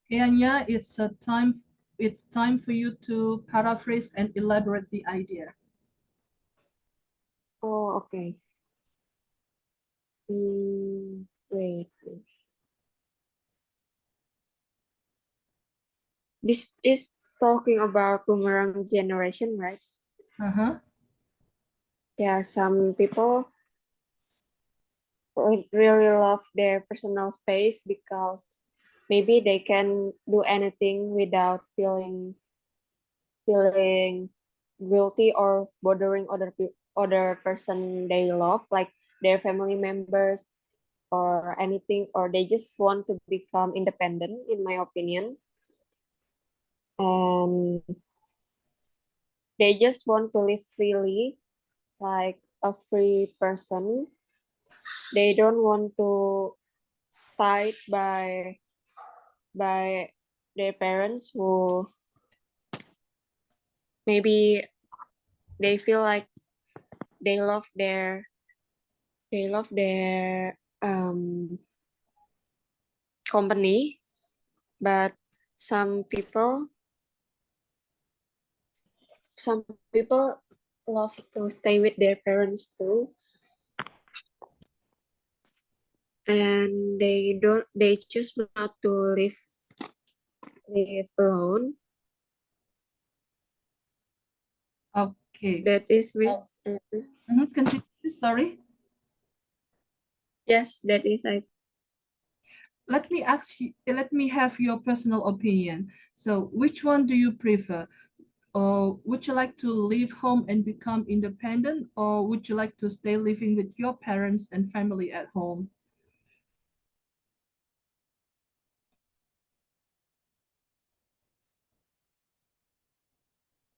Okay, Anya, it's time for you to paraphrase and elaborate the idea. Oh, okay. Wait, please. This is talking about boomerang generation, right? Uh-huh. Yeah, some people really love their personal space because maybe they can do anything without feeling guilty or bothering other person they love, like their family members or anything, or they just want to become independent, in my opinion. And they just want to live freely, like a free person. They don't want to tied by their parents who maybe they feel like they love their they love their company, but some people some people love to stay with their parents too, and they choose not to live alone. Okay. That is Miss. Continue, sorry. Yes, that is I. Let me ask you, let me have your personal opinion. So, which one do you prefer? Or would you like to leave home and become independent, or would you like to stay living with your parents and family at home?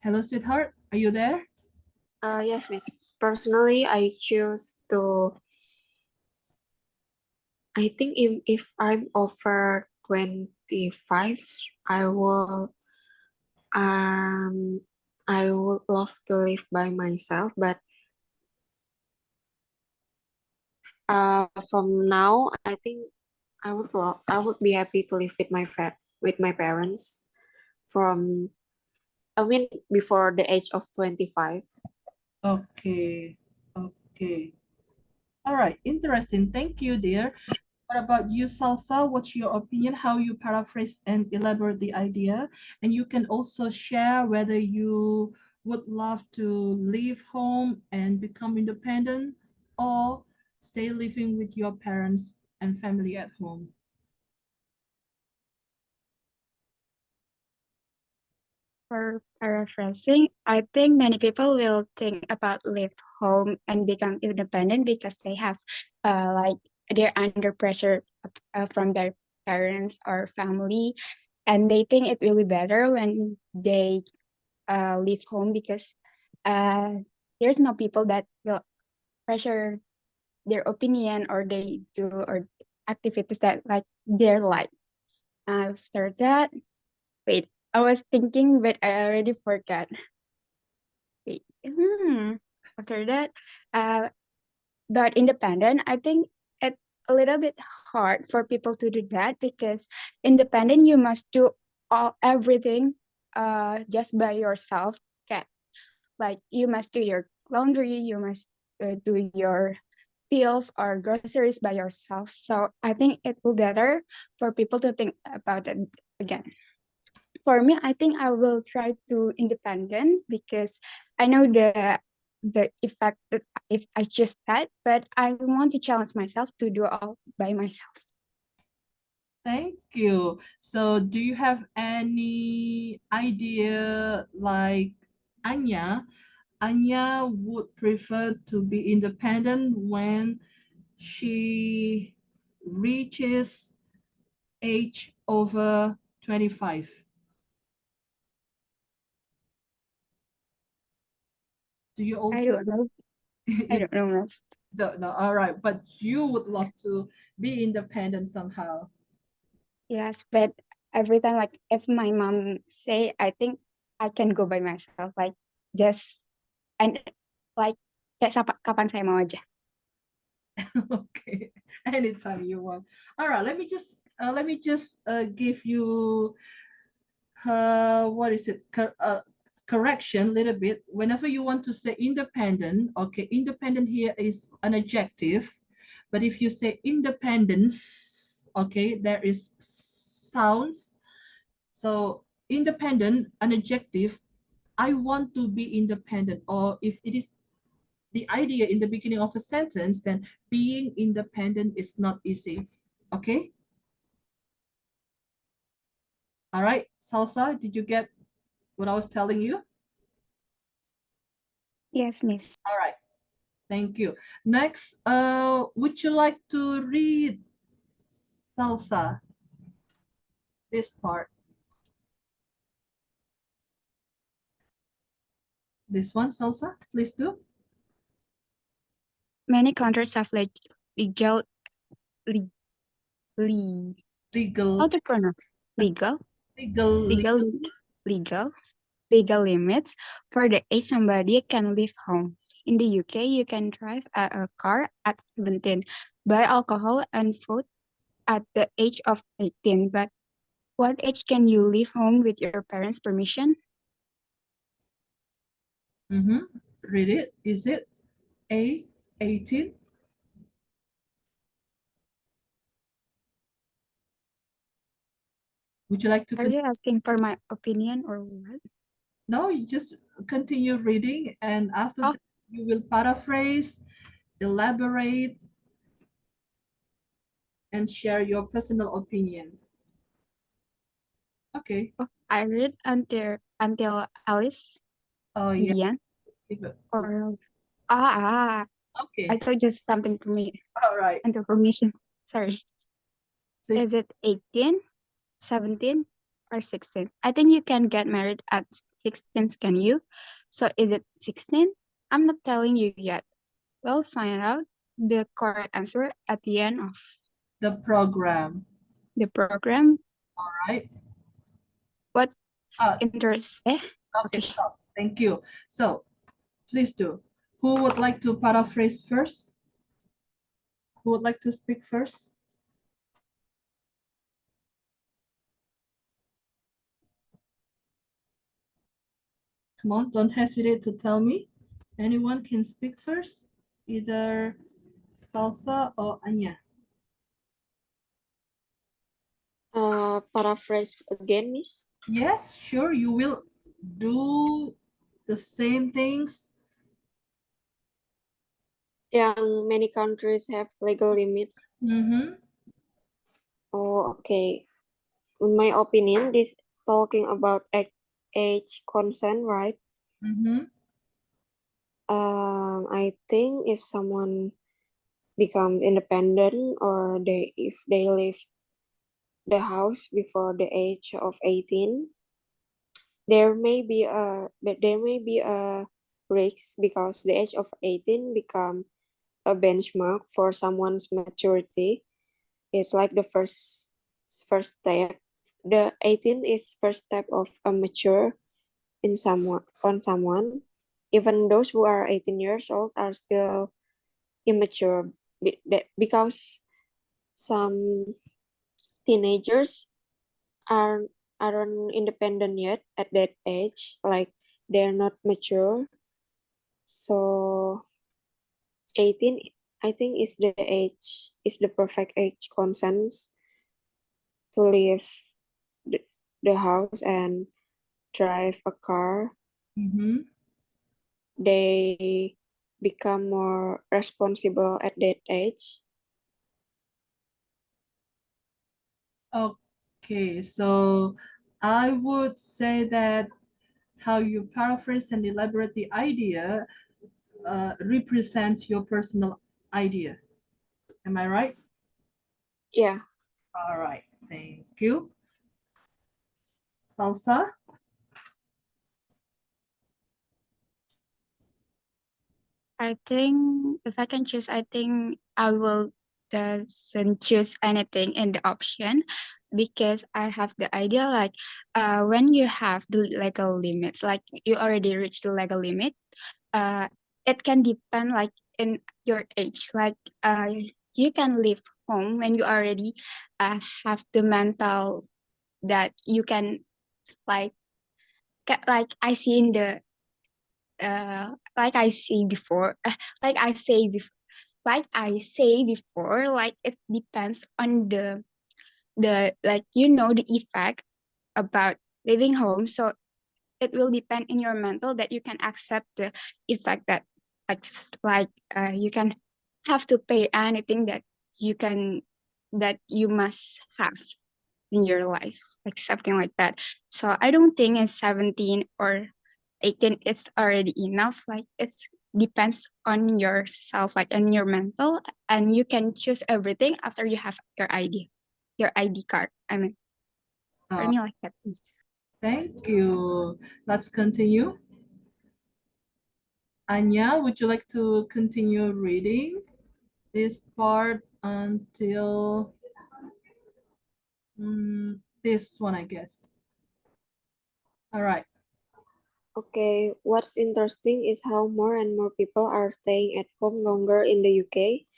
Hello, sweetheart. Are you there? Yes, Miss. Personally, I choose to. I think if I'm over 25, I will um I would love to live by myself, but from now I think I would be happy to live with with my parents from I mean before the age of 25. Okay. Okay. All right. Interesting. Thank you, dear. What about you, Salsa? What's your opinion? How you paraphrase and elaborate the idea? And you can also share whether you would love to leave home and become independent or stay living with your parents and family at home. For paraphrasing, I think many people will think about leave home and become independent because they have like they're under pressure from their parents or family, and they think it will be better when they leave home because uh, there's no people that will pressure their opinion or they do or activities that like their life. After that, wait, I was thinking, but I already forgot. Wait, after that, uh, but independent, I think it's a little bit hard for people to do that because independent, you must do everything just by yourself. Okay, like you must do your laundry, you must do your bills or groceries by yourself. So I think it will better for people to think about it again. For me, I think I will try to independent because I know the effect that if I just that, but I want to challenge myself to do all by myself. Thank you. So, do you have any idea like Anya? Anya would prefer to be independent when she reaches age over 25. Do you I also don't know. I you don't know. Miss. don't know? All right, but you would love to be independent somehow. Yes, but every time like if my mom say, I think I can go by myself. Like just and like kayak kapan saya mau aja. Okay, anytime you want. All right, let me just let me just give you what is it? Correction a little bit. Whenever you want to say independent, okay, independent here is an adjective. But if you say independence, okay, there is sounds. So independent, an adjective, I want to be independent. Or if it is the idea in the beginning of a sentence, then being independent is not easy. Okay? All right, Salsa, did you get what I was telling you? Yes, Miss. All right, thank you. Next, would you like to read Salsa, this part? This one, Salsa, please do. Many countries have legal, le- le- how Legal, to pronounce legal, legal, legal, legal, legal limits for the age somebody can leave home. In the UK, you can drive a car at 17, buy alcohol and food at the age of 18. But what age can you leave home with your parents' permission? Read it. Is it A, 18? Would you like to Are continue? you asking for my opinion or what? No, you just continue reading, and after Oh, that, you will paraphrase, elaborate, and share your personal opinion. Okay. oh, I read until Alice Oh, in yeah. the end. Keep it. Or I Okay. thought just something for me All right. until permission. Sorry. Please. Is it 18, 17, or 16? I think you can get married at 16, can you? So is it 16? I'm not telling you yet. We'll find out the correct answer at the end of The program. the program. All right. What's Uh, interesting? okay, Okay. stop. Thank you. So please do. Who would like to paraphrase first? Who would like to speak first? Come on, don't hesitate to tell me. Anyone can speak first, either Salsa or Anya. Paraphrase again, Miss. Yes, sure, you will do the same things. Yang many countries have legal limits. Mm-hmm. Oh, okay. In my opinion, this talking about age consent, right? Mm-hmm. I think if someone becomes independent or if they leave the house before the age of 18, there may be a risk because the age of 18 become a benchmark for someone's maturity. It's like the first step. The 18 is first step of a mature in someone on someone. Even those who are 18 years old are still immature because some teenagers are aren't independent yet at that age, like they're not mature. So 18, I think, is the perfect age consent to leave the, the house and drive a car. Mm-hmm. They become more responsible at that age. Okay, so I would say that how you paraphrase and elaborate the idea represents your personal idea. Am I right? Yeah. All right, thank you. Salsa? I think if I can choose, I think I will doesn't choose anything in the option because I have the idea like when you have the legal limits, like you already reached the legal limit, uh it can depend like in your age. Like you can leave home when you already have the mental that you can like like I see in the like I see before like I say before like it depends on the like the effect about living home. So it will depend in your mental that you can accept the effect that you can have to pay anything that you can that you must have in your life, like something like that. So I don't think in 17 or 18 it's already enough. Like it depends on yourself, like and your mental, and you can choose everything after you have your ID card. I mean, for Uh, me, like that. thank you. Let's continue. Anya, would you like to continue reading this part until this one, I guess? All right. Okay, what's interesting is how more and more people are staying at home longer in the UK.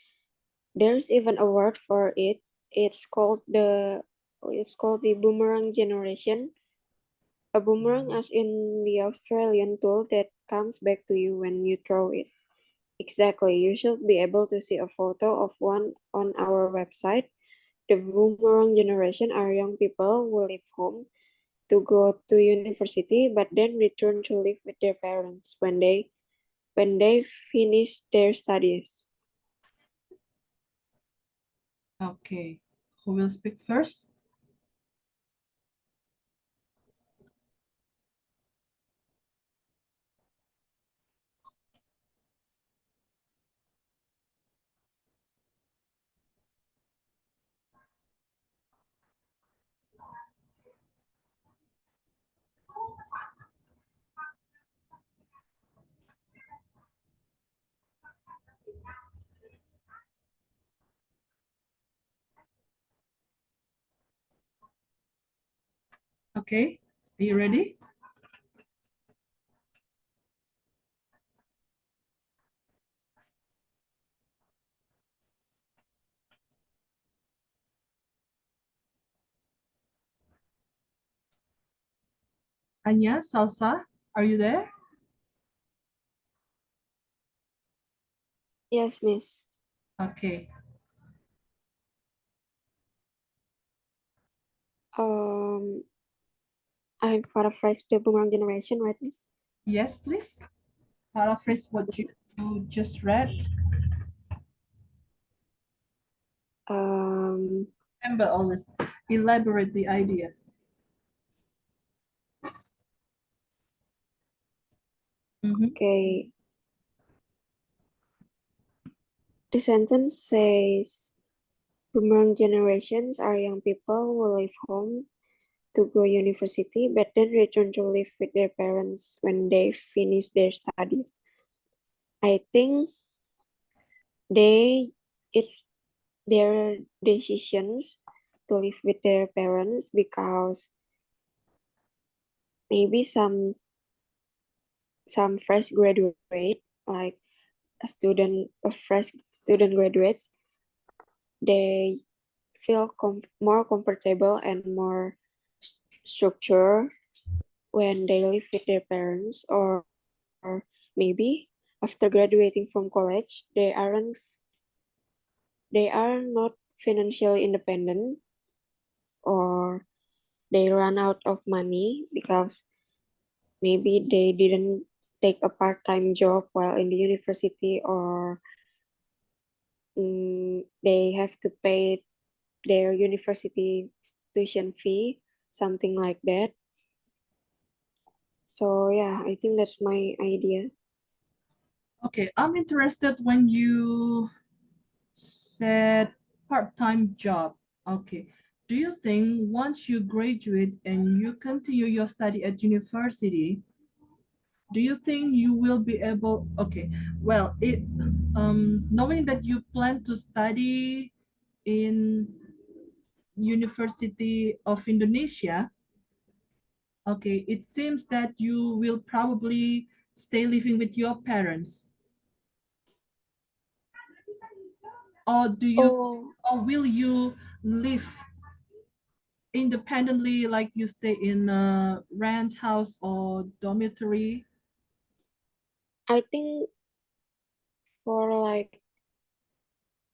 There's even a word for it. It's called the boomerang generation. A boomerang as in the Australian tool that comes back to you when you throw it. Exactly. You should be able to see a photo of one on our website. The boomerang generation are young people who leave home to go to university but then return to live with their parents when they finish their studies. Okay. Who will speak first? Okay. Are you ready? Anya, Salsa, are you there? Yes, miss. Okay. Um, I'm paraphrase the boomerang generation, right, miss? Yes, please. Paraphrase what you just read. Um, Remember always elaborate the idea. okay. The sentence says, boomerang generations are young people who leave home to go university, but then return to live with their parents when they finish their studies. I think they it's their decisions to live with their parents because maybe some fresh graduate like a fresh student graduates, they feel more comfortable and more structure when they live with their parents, or maybe after graduating from college they are not financially independent, or they run out of money because maybe they didn't take a part-time job while in the university, or they have to pay their university tuition fee, something like that. So yeah, I think that's my idea. Okay, I'm interested when you said part-time job. Okay. Do you think once you graduate and you continue your study at university, do you think you will be able, okay, well, knowing that you plan to study in University of Indonesia, okay, it seems that you will probably stay living with your parents. Or do you, Oh, or will you live independently, like you stay in a rent house or dormitory? I think for like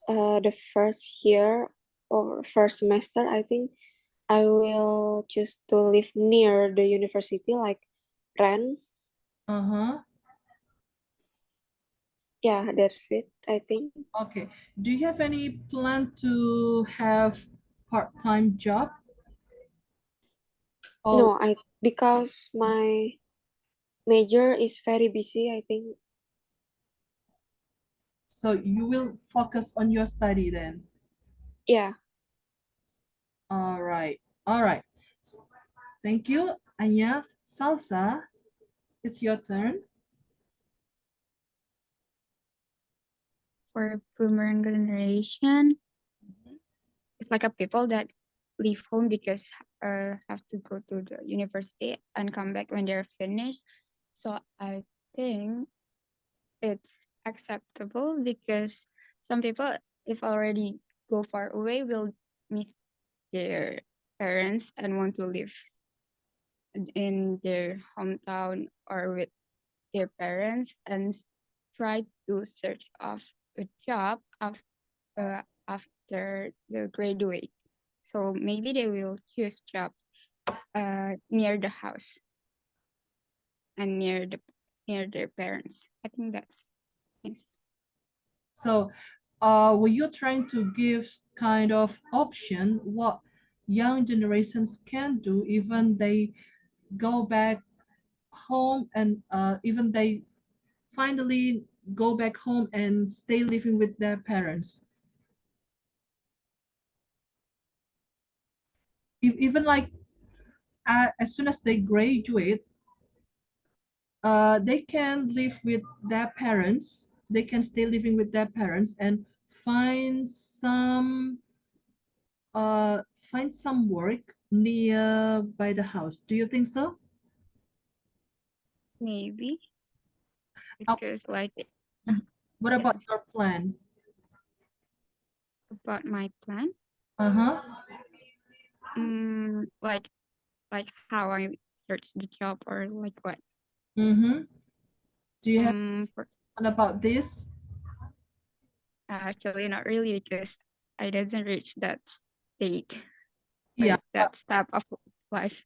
the first year or first semester, I think I will choose to live near the university, like rent. Uh-huh. Yeah, that's it, I think. Okay. Do you have any plan to have part-time job? Or No, I because my major is very busy, I think. so you will focus on your study then? Yeah. All right. All right. Thank you, Anya. Salsa, it's your turn. For boomerang generation, it's like a people that leave home because have to go to the university and come back when they're finished. So I think it's acceptable because some people, if already go far away, will miss their parents and want to live in their hometown or with their parents and try to search of a job after the graduate. So maybe they will choose job near the house and near their parents. I think that's nice. So, were you trying to give kind of option what young generations can do even they go back home and even they finally go back home and stay living with their parents? Even like as soon as they graduate, they can live with their parents. They can stay living with their parents and find some work near by the house. Do you think so? Maybe Uh, because like yeah, what yes, about miss. your plan? About my plan, Uh-huh. like how I search the job or like what. Mm-hmm. Do you have For, one about this? actually not really because I didn't reach that state, Yeah. like that step of life.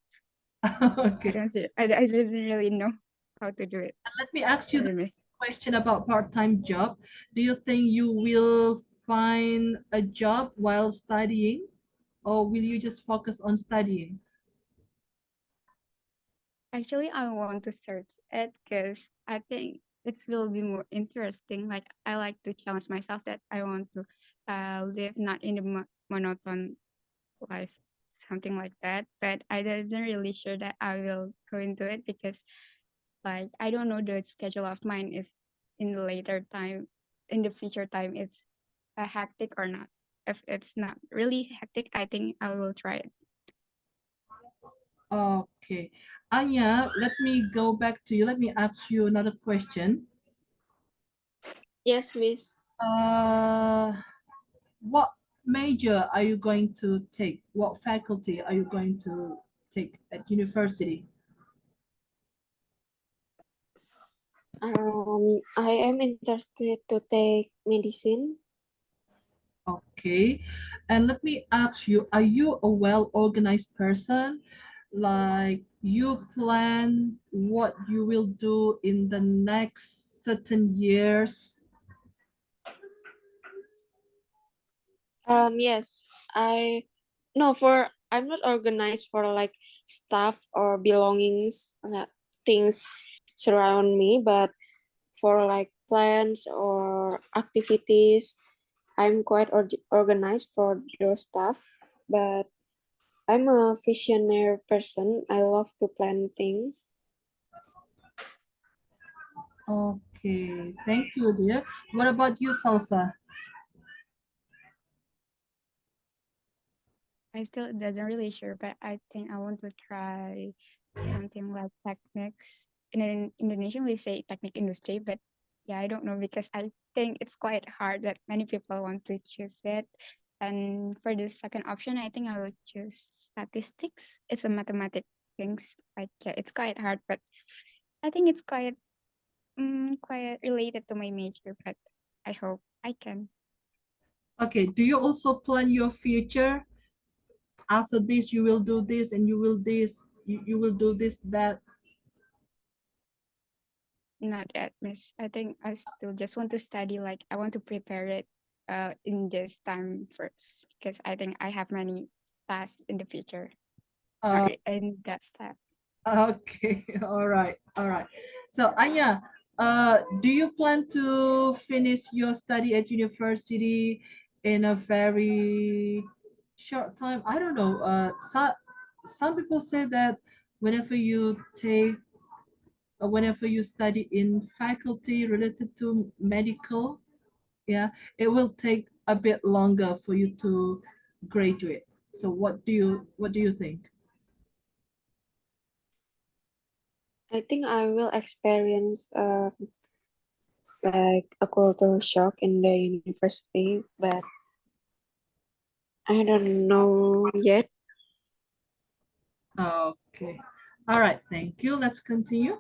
I Okay. don't I didn't really know how to do it. Let me ask you the Sorry, miss. question about part-time job. Do you think you will find a job while studying, or will you just focus on studying? Actually, I want to search it because I think it will be more interesting. Like I like to challenge myself that I want to live not in the monotone life, something like that. But I wasn't really sure that I will go into it because like I don't know the schedule of mine is in the later time, in the future time, it's hectic or not. If it's not really hectic, I think I will try it. Okay. Anya, let me go back to you. Let me ask you another question. Yes, miss. Uh, what major are you going to take? What faculty are you going to take at university? I am interested to take medicine. Okay. And let me ask you, are you a well-organized person? Like you plan what you will do in the next certain years? Yes, no, for I'm not organized for like stuff or belongings, things surround me, but for like plans or activities, I'm quite organized for those stuff. But I'm a visionary person. I love to plan things. Okay, thank you, dear. What about you, Salsa? I still doesn't really sure, but I think I want to try something like techniques. In Indonesian, we say technique industry, but yeah, I don't know because I think it's quite hard that many people want to choose it. And for the second option, I think I will choose statistics. It's a mathematic things. Like yeah, it's quite hard, but I think it's quite related to my major. But I hope I can. Okay, do you also plan your future? After this, you will do this and you will do this, that. Not yet, Miss. I think I still just want to study. Like I want to prepare it in this time first because I think I have many tasks in the future. Uh, In that step. okay, all right, all right. So Anya, do you plan to finish your study at university in a very short time? I don't know. Some people say that whenever you take whenever you study in faculty related to medical, yeah, it will take a bit longer for you to graduate. So what do you think? I think I will experience like a culture shock in the university, but I don't know yet. Okay. All right, thank you. Let's continue.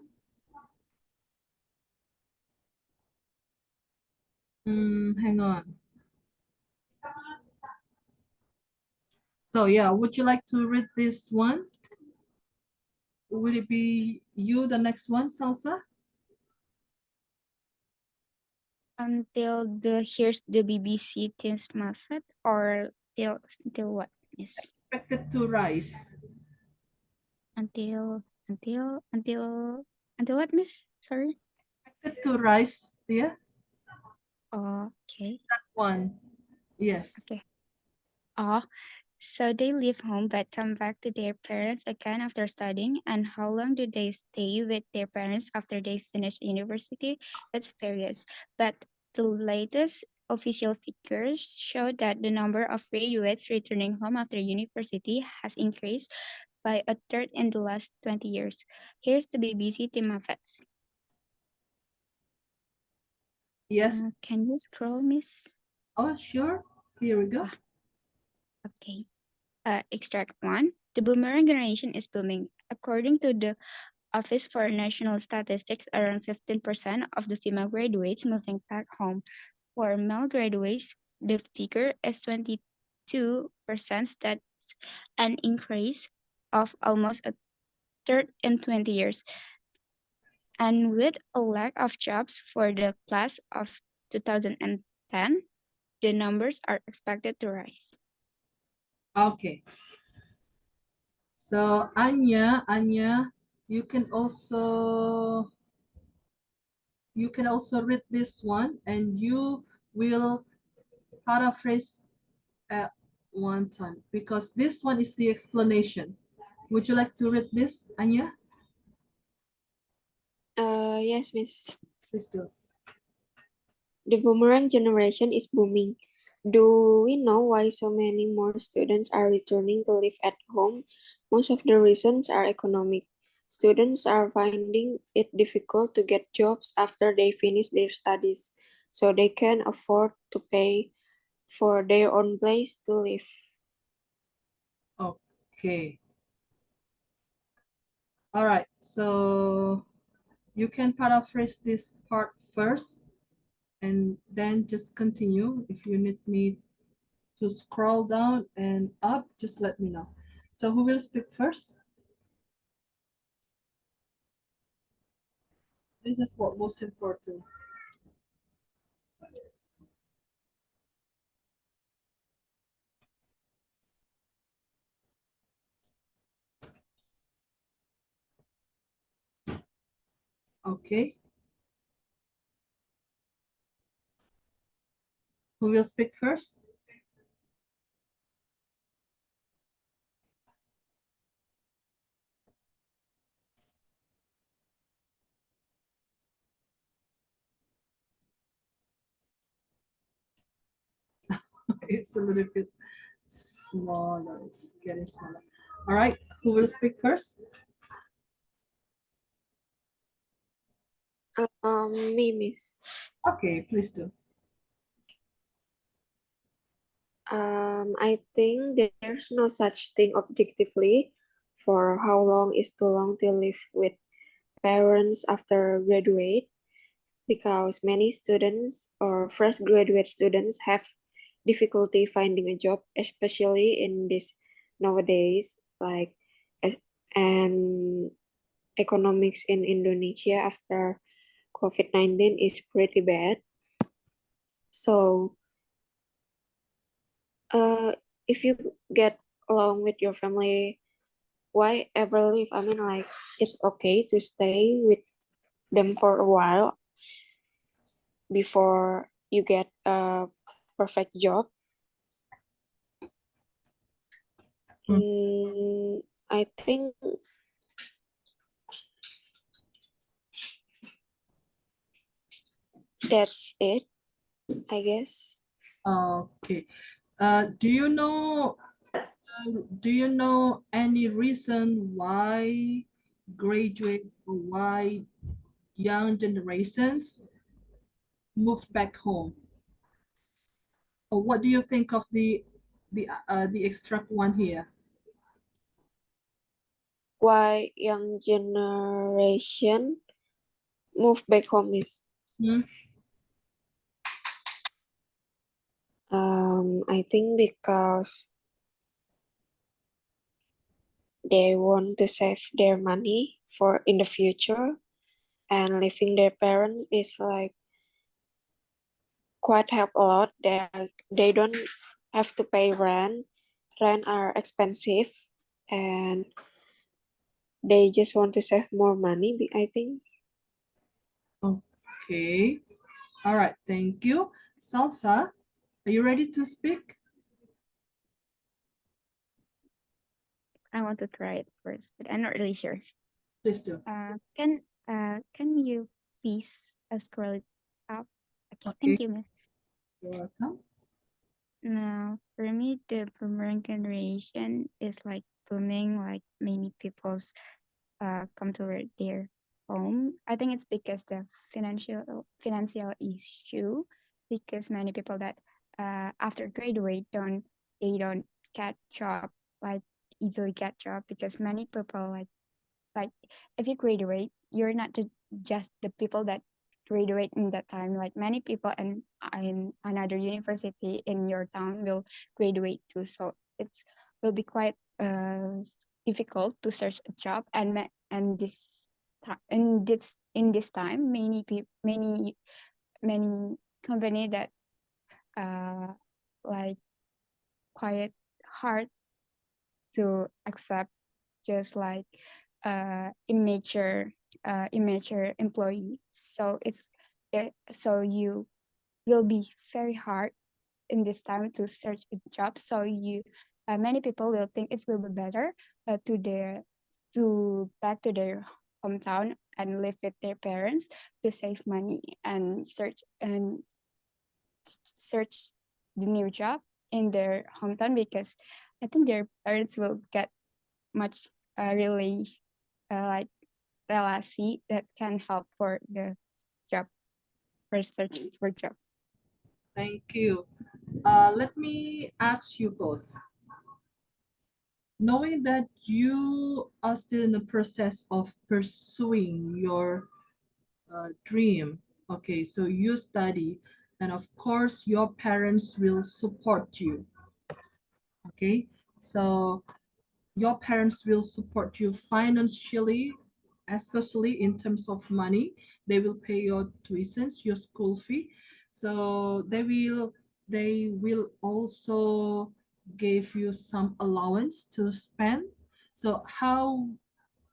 Hang on. So yeah, would you like to read this one? Will it be you, the next one, Salsa? Here's the BBC Teams Muffet or till what? Yes. Expected to rise. Until until until until what, Miss? Sorry. Expected to rise, yeah? Okay. One. Yes. Okay. Oh, so they leave home but come back to their parents again after studying. And how long do they stay with their parents after they finish university? It's various. But the latest official figures show that the number of graduates returning home after university has increased by a third in the last 20 years. Here's the BBC team of facts. Yes. Can you scroll, Miss? Oh, sure. Here we go. Ah, okay. Extract 1. The boomerang generation is booming. According to the Office for National Statistics, around 15% of the female graduates moving back home. For male graduates, the figure is 22%. That's an increase of almost a third in 20 years. And with a lack of jobs for the class of 2010, the numbers are expected to rise. Okay. So Anya, you can also read this one and you will paraphrase at one time because this one is the explanation. Would you like to read this, Anya? Yes, Miss. Please do. The boomerang generation is booming. Do we know why so many more students are returning to live at home? Most of the reasons are economic. Students are finding it difficult to get jobs after they finish their studies, so they can afford to pay for their own place to live. Okay. All right. So you can paraphrase this part first and then just continue. If you need me to scroll down and up, just let me know. So who will speak first? This is what most important. Okay. Who will speak first? It's a little bit smaller. It's getting smaller. All right. Who will speak first? Me, Miss. Okay, please do. I think there's no such thing objectively for how long is too long to live with parents after graduate, because many students or fresh graduate students have difficulty finding a job, especially in this nowadays, like e- and economics in Indonesia after COVID-19 is pretty bad. So, uh, if you get along with your family, why ever leave? I mean, like, it's okay to stay with them for a while before you get a perfect job. Mm. I think that's it, I guess. Okay. Do you know any reason why graduates or why young generations moved back home? Or what do you think of the extract one here? Why young generation move back home is, Hmm? I think because they want to save their money for in the future, and leaving their parents is like quite help a lot. They don't have to pay rent. Rent are expensive, and they just want to save more money, I think. Okay. All right. Thank you. Salsa, are you ready to speak? I want to try it first, but I'm not really sure. Please do. Can you please scroll it up? Okay, Okay. thank you, Miss. You're welcome. Now, for me, the boomerang generation is like booming, like many people's come to their home. I think it's because the financial issue, because many people that after graduate don't get job, like easily get job, because many people like if you graduate, you're not just the people that graduate in that time. Like many people and in another university in your town will graduate too, so it's will be quite difficult to search a job. And this time in this time, many people many company that uh like quite hard to accept, just like immature employee. So so you will be very hard in this time to search a job. So you many people will think it will be better to back to their hometown and live with their parents to save money and search the new job in their hometown, because I think their parents will get much really like LSC that can help for the job for searching for job. Thank you. Let me ask you both. Knowing that you are still in the process of pursuing your dream, okay, so you study, and of course, your parents will support you, okay? So your parents will support you financially, especially in terms of money. They will pay your tuitions, your school fee. So they will also give you some allowance to spend. So how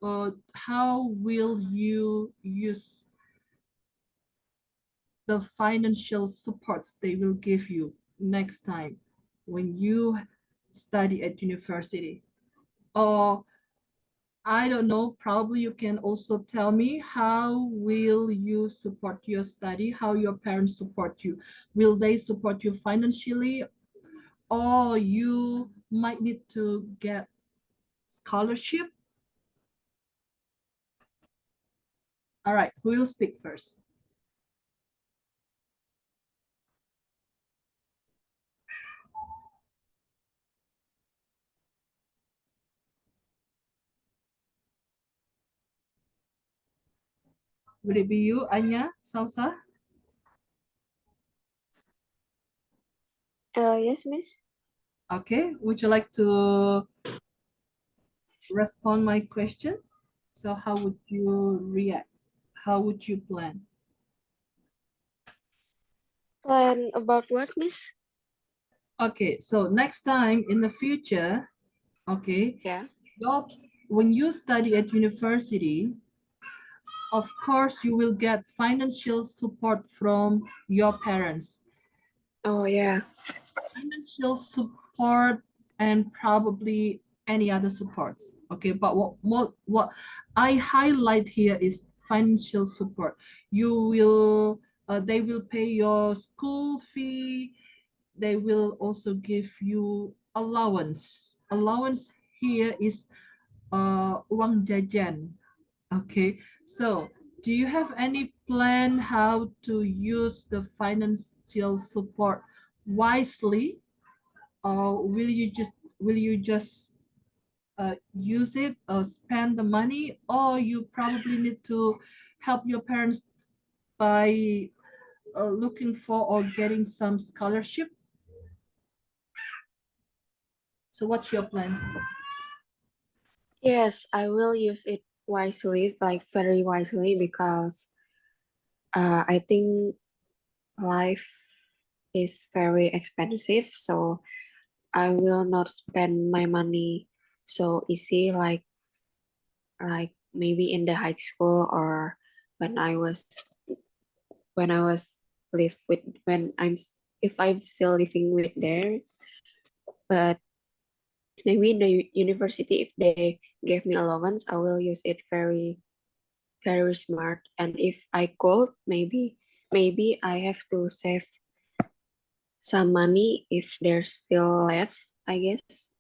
will you use the financial supports they will give you next time when you study at university? Or I don't know, probably you can also tell me how will you support your study, how your parents support you. Will they support you financially, or you might need to get scholarship? All right, who will speak first? Would it be you, Anya, Salsa? Yes, Miss. Okay, would you like to respond my question? So how would you react? How would you plan? Plan about what, Miss? Okay, so next time in the future, okay, Yeah. your, when you study at university, of course you will get financial support from your parents. Oh, yeah. Financial support and probably any other supports. Okay, but what I highlight here is financial support. You will they will pay your school fee. They will also give you allowance. Allowance here is uang jajan. Okay, so do you have any plan how to use the financial support wisely, or will you just use it or spend the money, or you probably need to help your parents by looking for or getting some scholarship? So what's your plan? Yes, I will use it wisely, like very wisely, because I think life is very expensive. So I will not spend my money so easy, like maybe in the high school or when I was when I was live with when if I'm still living with there. But maybe in the university, if they give me allowance, I will use it very smart. And if I could, maybe I have to save some money if there's still left, I guess.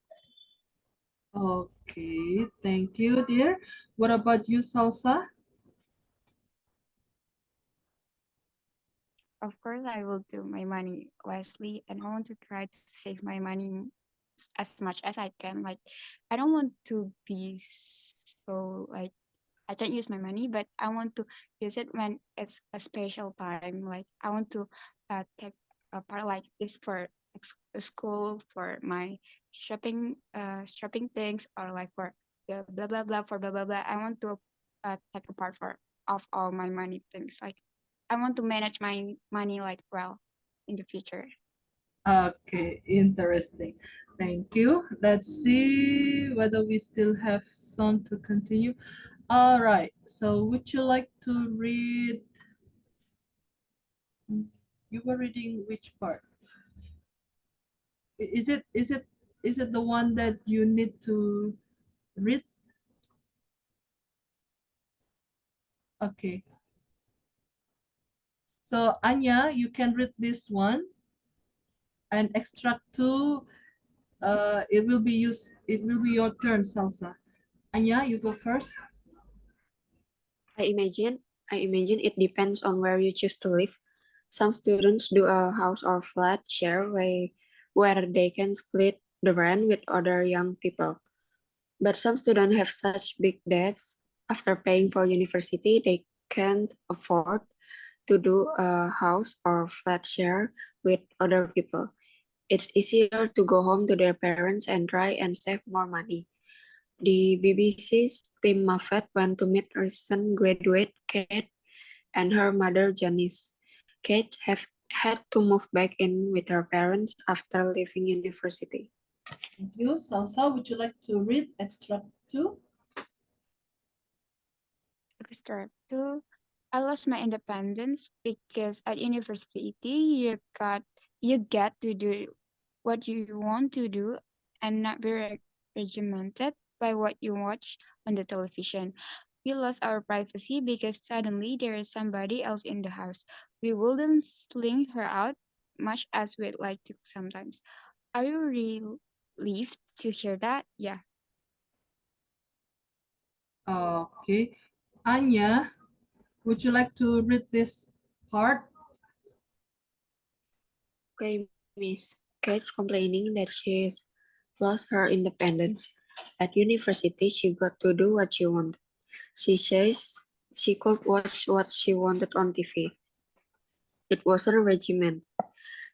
Okay, thank you, dear. What about you, Salsa? Of course, I will do my money wisely, and I want to try to save my money as much as I can. Like, I don't want to be so like I can't use my money, but I want to use it when it's a special time. Like, I want to take a part like this for school, for my shopping things, or like for the blah blah blah for blah blah blah. I want to take a part for of all my money things. Like, I want to manage my money like well in the future. Okay, interesting. Thank you. Let's see whether we still have some to continue. All right. So would you like to read? You were reading which part? Is it the one that you need to read? Okay. So Anya, you can read this one, and extract two. It will be your turn, Salsa. Anya, you go first. I imagine I imagine it depends on where you choose to live. Some students do a house or flat share where they can split the rent with other young people. But some students have such big debts after paying for university they can't afford to do a house or flat share with other people. It's easier to go home to their parents and try and save more money. The BBC's Tim Moffat went to meet recent graduate Kate and her mother Janice. Kate have had to move back in with her parents after leaving university. Thank you. Salsa, would you like to read extract two? Step two, I lost my independence because at university you get to do what you want to do and not be regimented by what you watch on the television. We lost our privacy because suddenly there is somebody else in the house. We wouldn't sling her out much as we'd like to sometimes. Are you relieved to hear that? Yeah. Okay. Anya, would you like to read this part? Okay, Miss. Kate's complaining that she's lost her independence. At university, she got to do what she wanted. She says she could watch what she wanted on TV. It wasn't a regiment.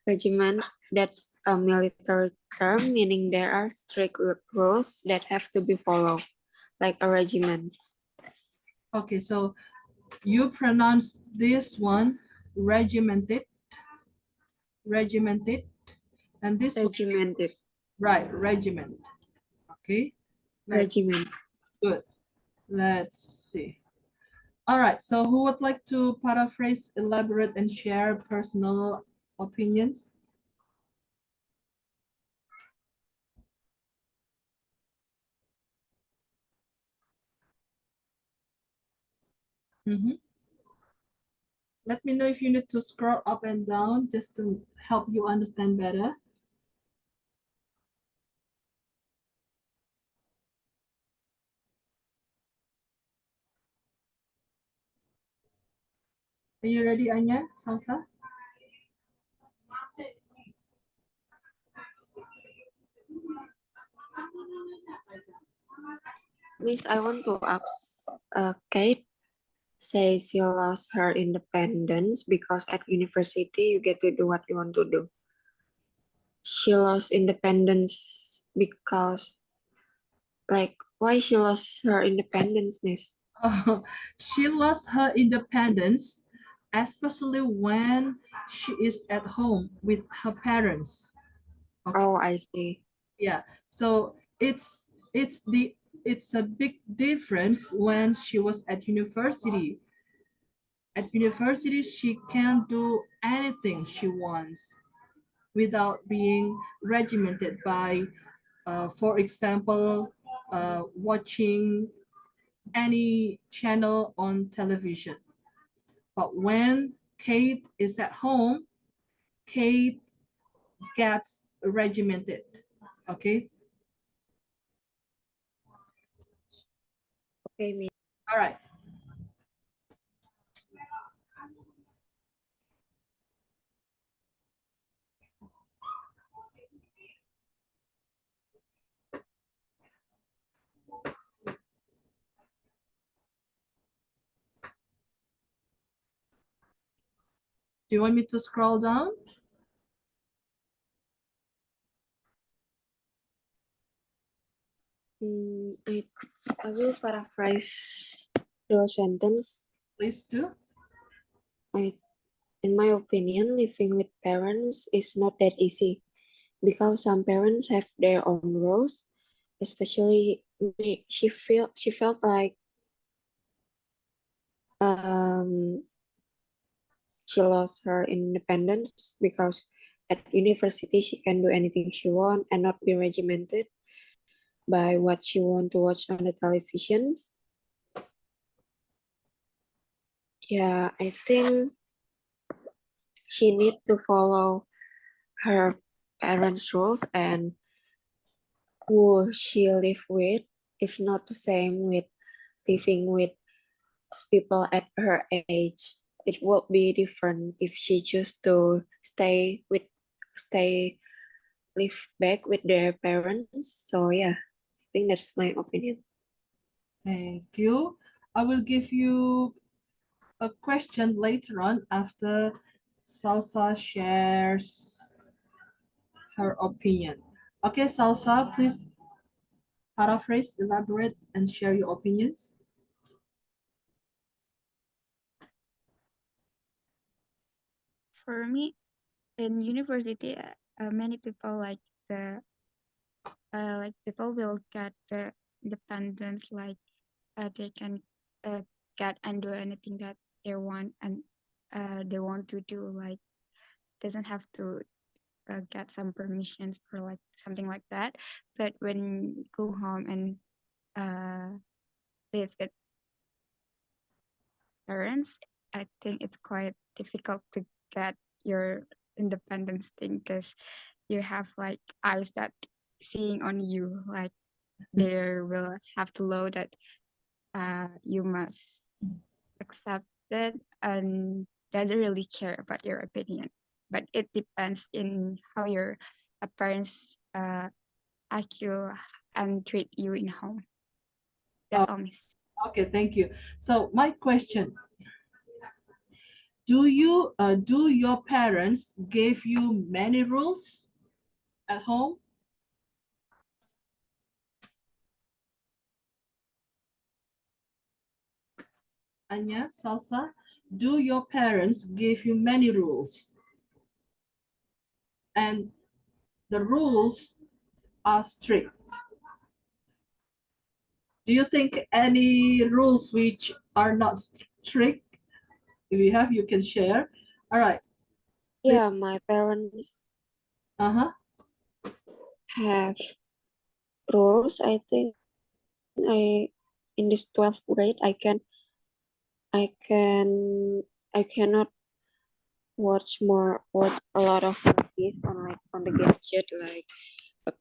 Regiment, that's a military term, meaning there are strict rules that have to be followed, like a regiment. Okay, so you pronounce this one regimented, regimented, and this one, Regimented. right, regiment. Okay, let's Regiment. good. Let's see. All right, so who would like to paraphrase, elaborate, and share personal opinions? Let me know if you need to scroll up and down just to help you understand better. Are you ready, Anya? Salsa? Miss, I want to ask Kate. Say she lost her independence because at university you get to do what you want to do. She lost independence because, like, why she lost her independence, Miss? She lost her independence, especially when she is at home with her parents. Okay. Oh, I see. Yeah. So it's a big difference when she was at university. At university, she can do anything she wants without being regimented by, for example, watching any channel on television. But when Kate is at home, Kate gets regimented. Okay. Okay, Miss. All right. Do you want me to scroll down? I will paraphrase the sentence. Please do. I, in my opinion, living with parents is not that easy because some parents have their own rules. Especially me, she felt like um she lost her independence because at university she can do anything she want and not be regimented by what she want to watch on the televisions. Yeah, I think she need to follow her parents' rules, and who she live with is not the same with living with people at her age. It would be different if she choose to stay live back with their parents. So yeah, I think that's my opinion. Thank you. I will give you a question later on after Salsa shares her opinion. Okay, Salsa, please paraphrase, elaborate, and share your opinions. For me, in university, many people like people will get the independence, like they can uh, get and do anything that they want and they want to do, like doesn't have to get some permissions or like something like that. But when you go home and uh, live with parents, I think it's quite difficult to get your independence thing because you have like eyes that seeing on you, like they will have to know that you must accept it and doesn't really care about your opinion. But it depends in how your parents act you and treat you in home. Uh, That's all, miss. Okay, thank you. So my question, do your parents give you many rules at home? Anya, Salsa, do your parents give you many rules? And the rules are strict. Do you think any rules which are not strict? If you have, you can share. All right. Yeah, my parents Uh-huh. have rules. I think I in this 12th grade I can I cannot watch a lot of movies on the gadget like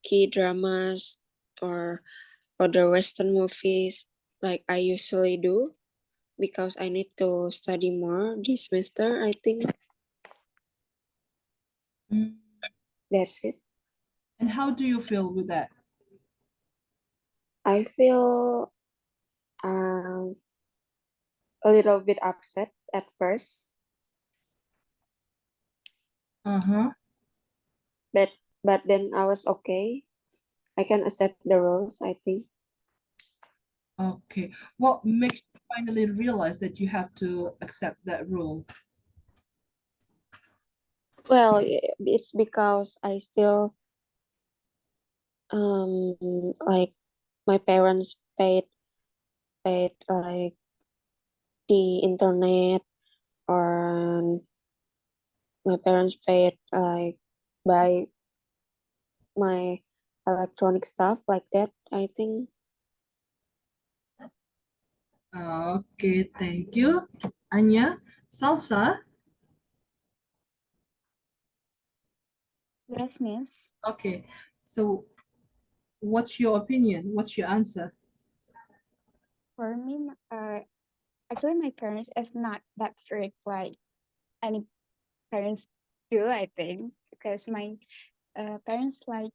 key dramas or other Western movies like I usually do because I need to study more this semester. I think Mm. that's it. And how do you feel with that? I feel um, a little bit upset at first, Uh-huh. but then I was okay. I can accept the rules, I think. Okay. What makes you finally realize that you have to accept that rule? Well, it's because I still like my parents paid like the internet or my parents paid like buy my electronic stuff like that, I think. Okay, thank you. Anya, Salsa. Yes, miss. Okay. So what's your opinion? What's your answer? For me, actually, my parents is not that strict like any parents do, I think, because my parents like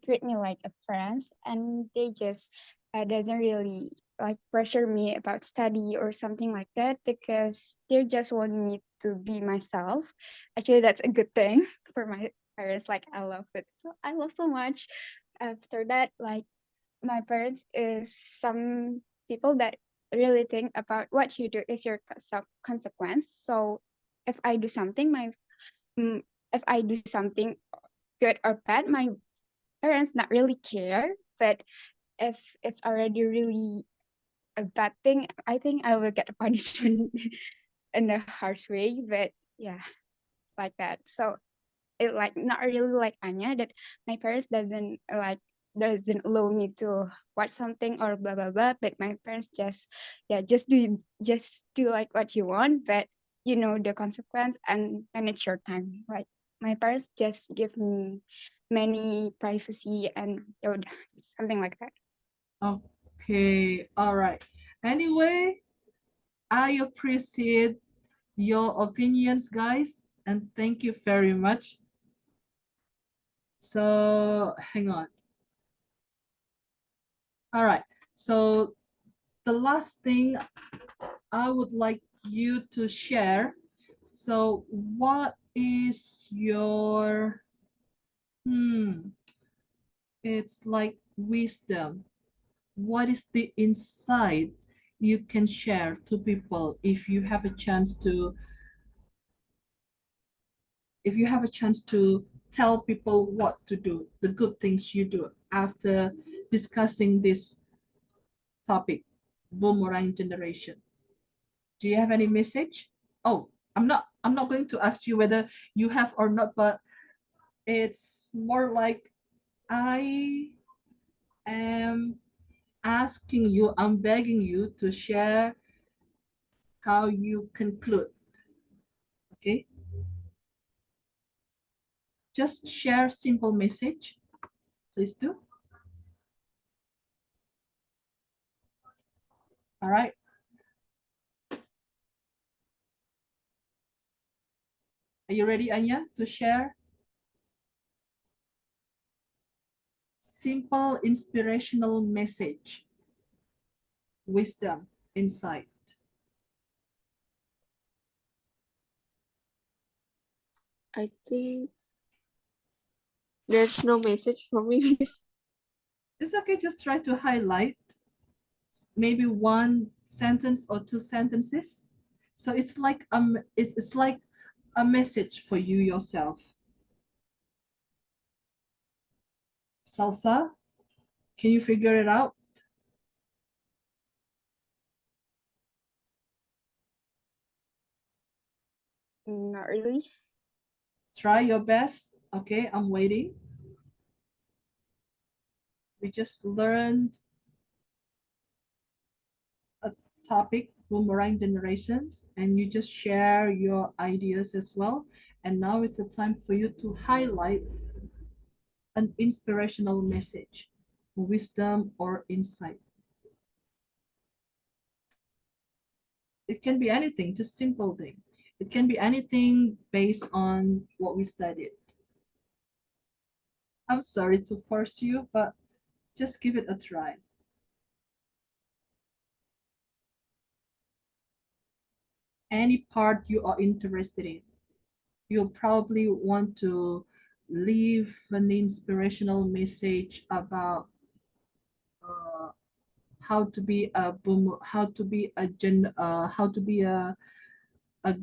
treat me like a friend, and they just doesn't really like pressure me about study or something like that because they just want me to be myself. Actually, that's a good thing for my parents. Like I love it. So I love so much. After that, like my parents is some people that really think about what you do is your consequence. So if I do something, mm, if I do something good or bad, my parents not really care. But if it's already really a bad thing, I think I will get a punishment in a harsh way. But yeah, like that. So it like not really like Anya that my parents doesn't allow me to watch something or blah blah blah. But my parents just just do like what you want, but you know the consequence and manage your time. Like my parents just give me many privacy and something like that. Okay, all right. Anyway, I appreciate your opinions, guys, and thank you very much. So hang on. All right. So the last thing I would like you to share. So what is your it's like wisdom. What is the insight you can share to people if you have a chance to tell people what to do, the good things you do after discussing this topic, boomerang generation. Do you have any message? Oh, I'm not going to ask you whether you have or not, but it's more like I am asking you, I'm begging you to share how you conclude. Okay? Just share simple message. Please do. All right. Are you ready, Anya, to share simple inspirational message? wisdom, insight? I think there's no message for me, Miss. It's okay, just try to highlight maybe one sentence or two sentences. So it's like it's like a message for you yourself. Salsa, can you figure it out? Not really. Try your best. Okay, I'm waiting. We just learned a topic, boomerang generations, and you just share your ideas as well. And now it's a time for you to highlight an inspirational message, wisdom, or insight. It can be anything, just simple thing. It can be anything based on what we studied. I'm sorry to force you, but just give it a try. Any part you are interested in. You'll probably want to leave an inspirational message about uh, how to be a boom, how to be a how to be a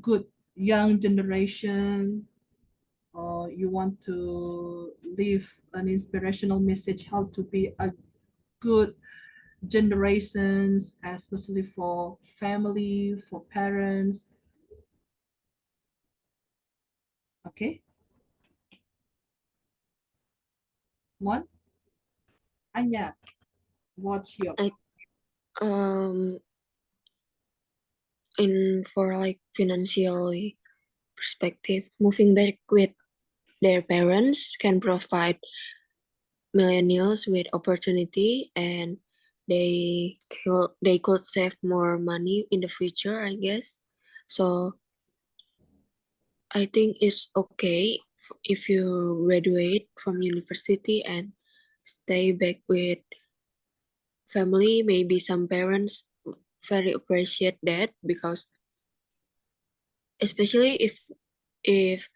good young generation, or you want to leave an inspirational message how to be a good generations, especially for family, for parents. Okay, one, Anya, what's your I in for like financially perspective, moving back with their parents can provide millennials with opportunity, and they could save more money in the future, I guess. So I think it's okay if you graduate from university and stay back with family. Maybe some parents very appreciate that, because especially if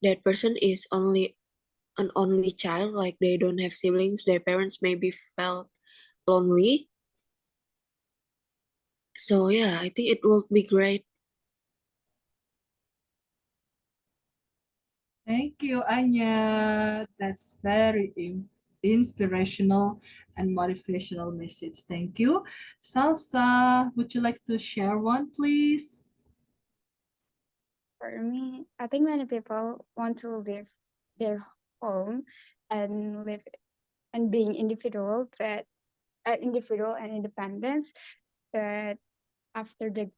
that person is an only child, like they don't have siblings, their parents maybe felt lonely. So yeah, I think it will be great. Thank you, Anya. That's very inspirational and motivational message. Thank you. Salsa, would you like to share one, please? For me, I think many people want to leave their home and live and being individual and independence. But after they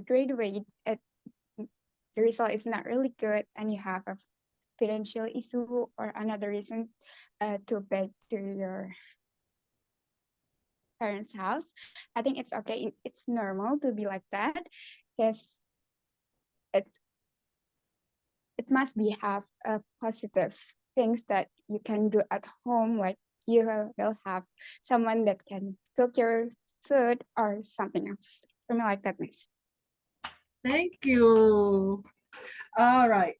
graduate, the result is not really good, and you have a financial issue or another reason to back to your parents' house. I think it's okay. It's normal to be like that, because it it must be have a positive things that you can do at home, like you will have someone that can cook your food or something else. Something like that, miss. Thank you. All right.